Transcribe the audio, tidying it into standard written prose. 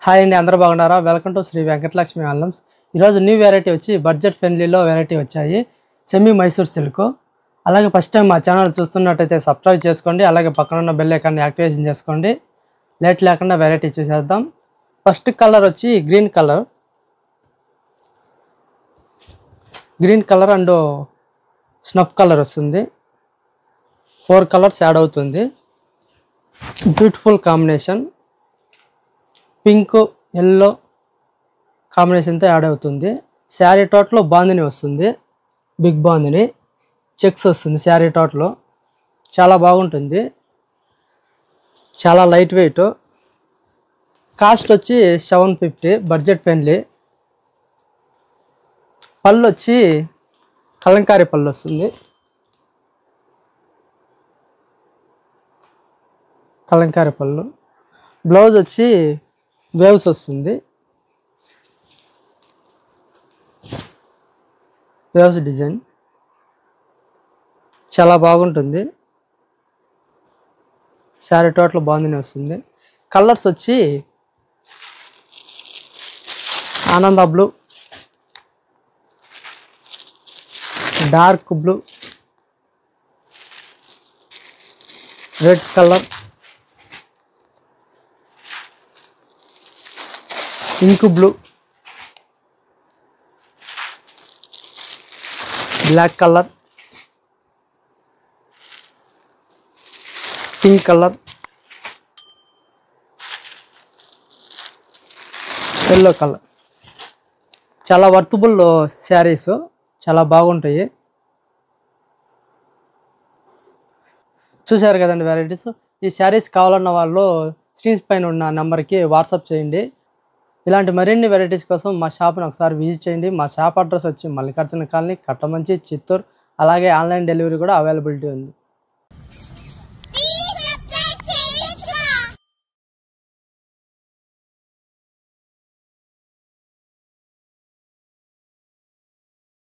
Hi అండి, అందరూ బాగున్నారా? Welcome to Sri Venkatalakshmi albums. ఈరోజు న్యూ వెరైటీ వచ్చి బడ్జెట్ ఫ్రెండ్లీలో వెరైటీ వచ్చాయి, సెమీ మైసూర్ సిల్క్. అలాగే ఫస్ట్ టైం మా ఛానల్ చూస్తున్నట్టయితే సబ్స్క్రైబ్ చేసుకోండి, అలాగే పక్కన ఉన్న బెల్ ఐకాన్ని యాక్టివేషన్ చేసుకోండి. లేట్ లేకుండా వెరైటీ చూసేద్దాం. ఫస్ట్ కలర్ వచ్చి green colour and snuff colour వస్తుంది. 4 కలర్స్ యాడ్ అవుతుంది. బ్యూటిఫుల్ కాంబినేషన్, పింక్ ఎల్లో కాంబినేషన్తో యాడ్ అవుతుంది. శారీ టోటల్ బాందిని వస్తుంది, బిగ్ బాందిని చెక్స్ వస్తుంది. శారీ టోటల్ చాలా బాగుంటుంది, చాలా లైట్ వెయిట్. కాస్ట్ వచ్చి 750, బడ్జెట్ ఫ్రెండ్లీ. పళ్ళు వచ్చి కలంకారీ పళ్ళు వస్తుంది. కలంకారీ పళ్ళు. బ్లౌజ్ వచ్చి వేవ్స్ వస్తుంది, వేవ్స్ డిజైన్ చాలా బాగుంటుంది. శారీ టోటల్ బాగుందని వస్తుంది. కలర్స్ వచ్చి ఆనంద blue, dark blue, red colour, ink blue, black colour, pink colour, yellow colour. చాలా వర్తబుల్ శారీస్, చాలా బాగుంటాయి. చూశారు కదండి వెరైటీస్. ఈ శారీస్ కావాలన్న వాళ్ళు స్క్రీన్స్ పైన ఉన్న నెంబర్కి వాట్సాప్ చేయండి. ఇలాంటి మరిన్ని వెరైటీస్ కోసం మా షాప్ని ఒకసారి విజిట్ చేయండి. మా షాప్ అడ్రస్ వచ్చి మల్లికార్జున కాలనీ, కట్టమంచి, చిత్తూరు. అలాగే ఆన్లైన్ డెలివరీ కూడా అవైలబిలిటీ ఉంది.